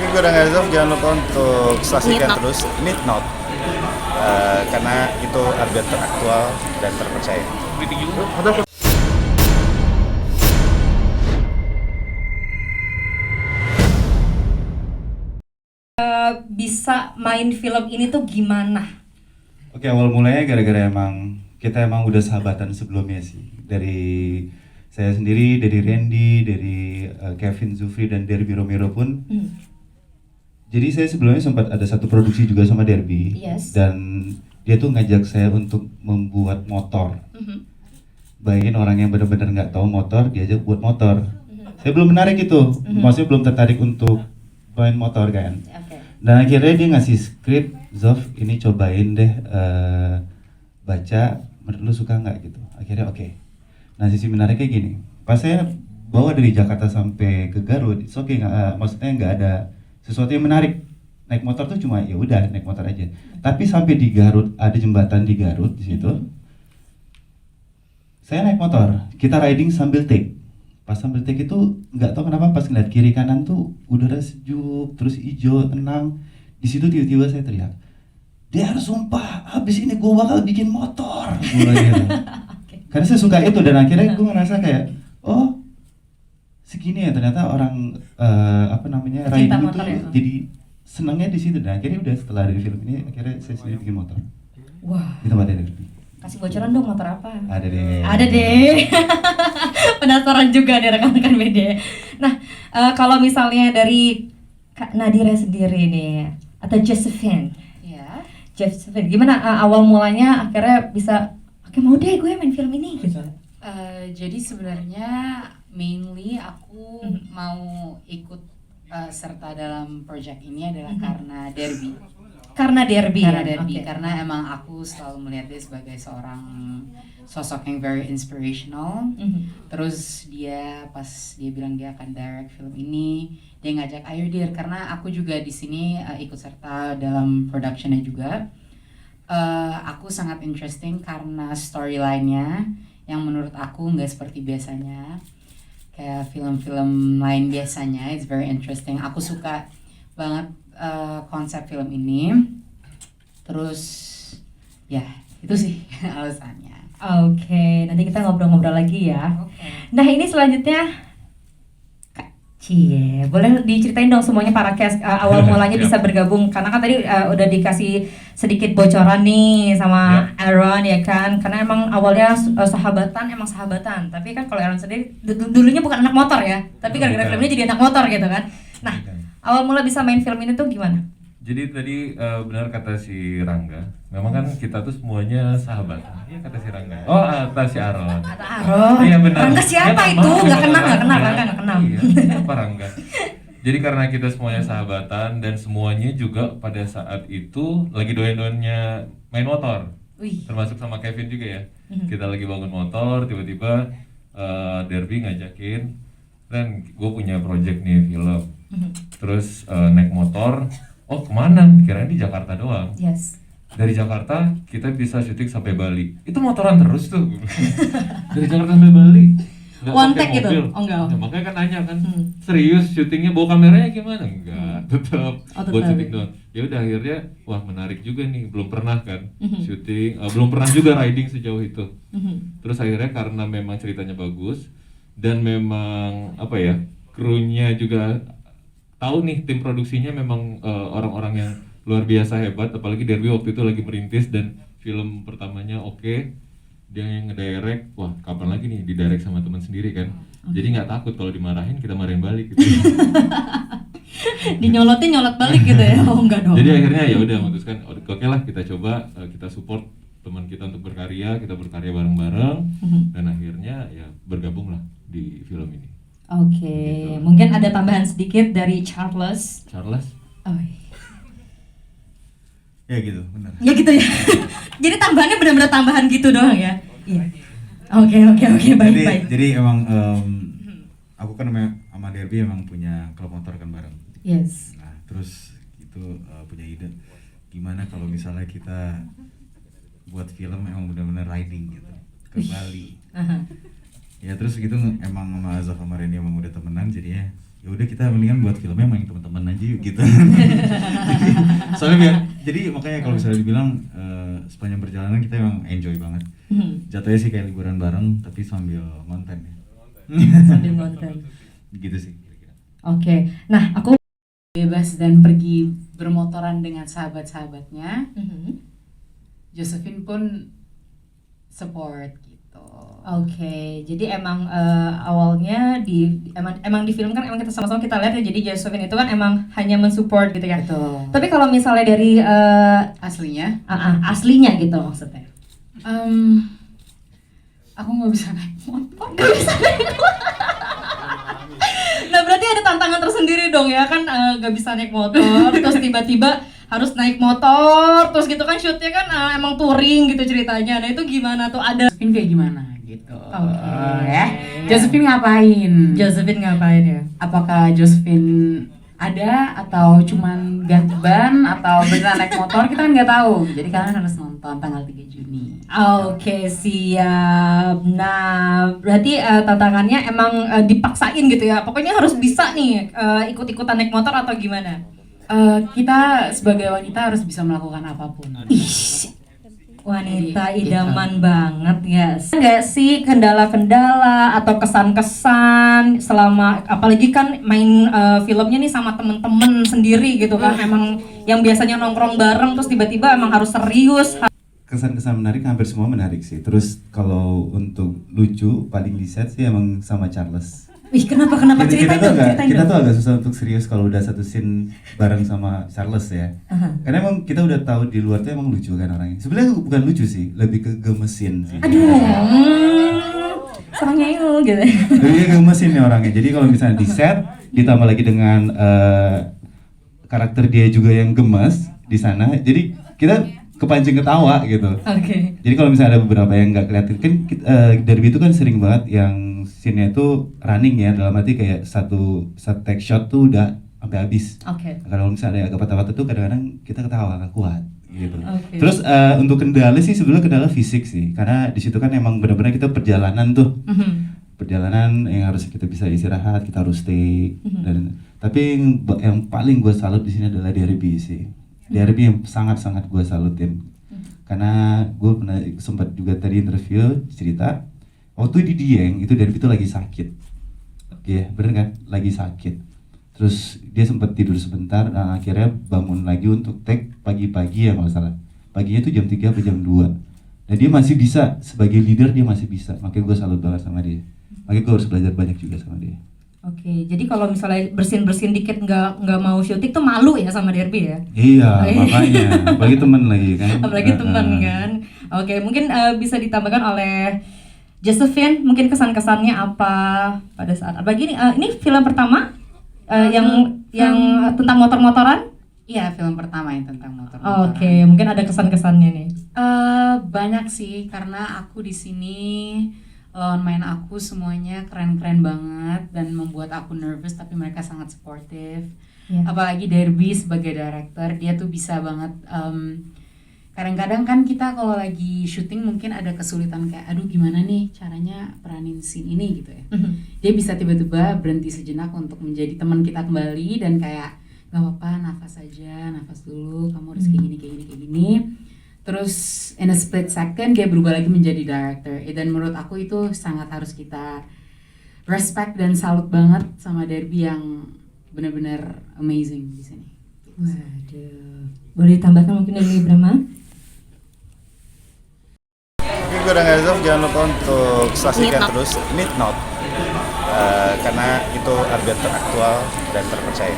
Oke, gue udah Zaf, jangan lupa untuk saksikan Midnight. terus Midnight karena itu update teraktual dan terpercaya. Bisa main film ini tuh gimana? Oke, awal mulanya gara-gara emang kita emang udah sahabatan sebelumnya sih. Dari saya sendiri, dari Randy, dari Kevin Zufri dan Derby Romero pun. Jadi saya sebelumnya sempat ada satu produksi juga sama Derby. Yes. Dan dia tuh ngajak saya untuk membuat motor. Bayangin orang yang benar-benar nggak tahu motor, diajak buat motor. Saya belum menarik itu, maksudnya belum tertarik untuk main motor kan. Oke. Dan akhirnya dia ngasih skrip, Zof ini cobain deh baca, menurut lu suka nggak gitu. Akhirnya oke. Nah sisi menariknya gini, pas saya bawa dari Jakarta sampai ke Garut, maksudnya nggak ada sesuatu yang menarik. Naik motor tuh cuma ya udah naik motor aja. Tapi sampai di Garut, ada jembatan di Garut di situ. Saya naik motor, kita riding sambil take. Pas sambil take itu nggak tahu kenapa pas ngeliat kiri kanan tuh udara sejuk, terus hijau, tenang. Di situ tiba-tiba saya teriak, "Der, sumpah, habis ini gue bakal bikin motor." Gua gitu. Karena saya suka itu dan akhirnya gue ngerasa kayak, oh segini ya ternyata orang Pecinta riding itu motor ya? jadi senangnya di situ. Dan akhirnya udah setelah dari film ini akhirnya saya sendiri bikin motor. Wah, Di tempatnya Derby. kasih bocoran dong motor apa? Ada deh. Ada deh. Penasaran juga nih rekan-rekan media. Nah, kalau misalnya dari Kak Nadira sendiri nih atau Josephine, Ya, Josephine, gimana awal mulanya akhirnya bisa, oke mau deh gue main film ini gitu. jadi sebenarnya mainly aku mau ikut serta dalam project ini adalah karena Derby. Karena Derby. Karena ya? Derby, Oke. karena emang aku selalu melihat dia sebagai seorang sosok yang very inspirational. Terus dia pas dia bilang dia akan direct film ini, dia ngajak ayo Dir, karena aku juga di sini ikut serta dalam productionnya juga. Aku sangat interesting karena storyline-nya yang menurut aku nggak seperti biasanya kayak film-film lain biasanya. It's very interesting. Aku suka banget konsep film ini. Terus ya itu sih alasannya. Oke, nanti kita ngobrol-ngobrol lagi ya. Oke. Nah ini selanjutnya Kak Cie, boleh diceritain dong semuanya para cast awal mulanya bisa bergabung karena kan tadi udah dikasih sedikit bocoran nih sama Aaron ya kan, karena emang awalnya emang sahabatan, tapi kan kalau Aaron sendiri dulunya bukan anak motor ya, tapi gara-gara filmnya jadi anak motor gitu kan. Nah awal mula bisa main film ini tuh gimana? Jadi tadi benar kata si Rangga, memang kan kita tuh semuanya sahabat. Iya kata si Rangga. Oh, kata si Aron. Kata Aaron. Iya benar. Rangga siapa Ya, itu? maaf, Nggak kenal, Rangga. Rangga nggak kenal. Iya, siapa Rangga? Jadi karena kita semuanya sahabatan dan semuanya juga pada saat itu lagi doyan-doyannya main motor. Wih. Termasuk sama Kevin juga ya. Kita lagi bangun motor, tiba-tiba Derby ngajakin, "Ren, gue punya project nih film." Terus naik motor. Oh kemana? Kirain di Jakarta doang. Yes. Dari Jakarta kita bisa syuting sampai Bali. Itu motoran terus tuh. Dari Jakarta sampai Bali. Nggak One pakai take gitu? mobil. Oh, enggak. Ya, makanya kan nanya kan, serius syutingnya bawa kameranya gimana? Enggak, tetap Oh, buat tetap. syuting doang. Ya udah akhirnya wah menarik juga nih, belum pernah kan syuting, belum pernah juga riding sejauh itu. Terus akhirnya karena memang ceritanya bagus dan memang apa ya, krunya juga tahu nih tim produksinya memang orang-orang yang luar biasa hebat, apalagi Derby waktu itu lagi merintis dan film pertamanya oke. Dia yang ngedirect, wah kapan lagi nih didirect sama teman sendiri kan. Jadi nggak takut kalau dimarahin kita marahin balik gitu. Dinyolotin nyolot balik gitu ya? Oh enggak dong. Jadi akhirnya ya udah memutuskan oke lah kita coba kita support teman kita untuk berkarya, kita berkarya bareng-bareng dan akhirnya ya bergabung lah di film ini. Oke, Gitu. mungkin ada tambahan sedikit dari Charles. Charles, Oh, Ya gitu, benar. ya gitu ya. Jadi tambahannya benar-benar tambahan gitu doang ya. Iya. Oke, baik. Jadi emang aku kan sama Derby emang punya klub motor kan bareng. Yes. Nah terus itu punya ide gimana kalau misalnya kita buat film emang benar-benar riding gitu ke Bali. Ya terus gitu emang sama Azaf sama Randy emang udah temenan jadinya ya udah kita mendingan buat filmnya emang teman-teman aja yuk. gitu. Soalnya jadi makanya kalau misalnya dibilang sepanjang perjalanan kita emang enjoy banget. Jatuhnya sih kayak liburan bareng tapi sambil konten ya. Sambil nonton. Gitu sih kira-kira. Oke, nah aku Bebas dan pergi bermotoran dengan sahabat-sahabatnya. Josephine pun support gitu. Oke, jadi emang awalnya emang di film kan emang kita sama-sama kita lihat ya, jadi Josephine itu kan emang hanya mensupport gitu ya. Betul. Tapi kalau misalnya dari Aslinya, aslinya gitu maksudnya. aku nggak bisa naik motor. Nah berarti ada tantangan tersendiri dong ya kan, gak bisa naik motor terus tiba-tiba harus naik motor terus gitu kan, shootnya kan emang touring gitu ceritanya. Nah itu gimana tuh, ada Josephine kayak gimana gitu. Oke. Josephine ngapain? Josephine ngapain ya? Apakah Josephine ada atau cuman ganti ban atau beneran naik motor, kita kan nggak tahu. Jadi kalian harus nonton tanggal 3 Juni. Oke, siap. Nah berarti tantangannya emang dipaksain gitu ya, pokoknya harus bisa nih ikut-ikutan naik motor atau gimana? Kita sebagai wanita harus bisa melakukan apapun. Ih, wanita Jadi, idaman banget ya. Enggak sih kendala-kendala atau kesan-kesan selama, apalagi kan main filmnya nih sama temen-temen sendiri gitu kan, emang yang biasanya nongkrong bareng terus tiba-tiba emang harus serius. Kesan-kesan menarik hampir semua menarik sih. Terus kalau untuk lucu paling di set sih emang sama Charles. Ih, kenapa Kita ceritain tuh dong, agak, ceritain kita dong. tuh agak susah untuk serius kalau udah satu scene bareng sama Charles ya. Karena emang kita udah tahu di luar tuh emang lucu kan orangnya. Sebenarnya bukan lucu sih, lebih ke gemesin sih. Aduh, serangnya itu gitu. Lebih ke gemesin nih orangnya. Jadi kalau misalnya di set ditambah lagi dengan karakter dia juga yang gemes di sana, jadi kita kepancing ketawa gitu. Oke. Jadi kalau misalnya ada beberapa yang nggak kelihatan kan, Derby itu kan sering banget yang scene-nya itu running ya, dalam arti kayak satu take shot tuh udah sampai habis. Oke. Kalau misalnya ada agak patah-patah tuh kadang-kadang kita ketawa nggak kuat gitu. Oke. Terus untuk kendala sih sebenarnya kendala fisik sih, karena di situ kan emang benar-benar kita perjalanan tuh. Perjalanan yang harus kita bisa istirahat, kita harus stay. Dan tapi yang paling gue salut di sini adalah Derby sih. Derby yang sangat-sangat gue salutin. Karena gue pernah sempat juga tadi interview cerita waktu di Dieng itu Derby itu lagi sakit. Oke, bener kan? Lagi sakit. Terus dia sempat tidur sebentar, nah akhirnya bangun lagi untuk take pagi-pagi ya kalau salah. Paginya itu jam 3 atau jam 2. Dan dia masih bisa, sebagai leader dia masih bisa. Makanya gue salut banget sama dia. Makanya gue harus belajar banyak juga sama dia. Oke, jadi kalau misalnya bersin dikit nggak mau syuting tuh malu ya sama Derby ya? Iya, makanya. Apalagi temen lagi kan. Apalagi teman kan. Oke, mungkin bisa ditambahkan oleh Josephine, mungkin kesan-kesannya apa pada saat ini film pertama yang tentang motor-motoran? Iya, film pertama yang tentang motor. Oke, mungkin ada kesan-kesannya nih. Banyak sih, karena aku di sini lawan main aku semuanya keren-keren banget dan membuat aku nervous, tapi mereka sangat supportive. Yeah. Apalagi Derby sebagai director, dia tuh bisa banget. Kadang-kadang kan kita kalau lagi syuting mungkin ada kesulitan kayak aduh gimana nih caranya peranin scene ini gitu ya. Dia bisa tiba-tiba berhenti sejenak untuk menjadi teman kita kembali dan kayak nggak apa-apa, nafas aja, nafas dulu, kamu harus kayak gini. Terus in a split second dia berubah lagi menjadi director. Dan menurut aku itu sangat harus kita respect dan salut banget sama Derby yang benar-benar amazing di sini. Waduh, boleh ditambahkan mungkin dari Brahma? Oke, gue udah Zaf, jangan lupa untuk saksikan terus Need Not karena itu update teraktual dan terpercaya.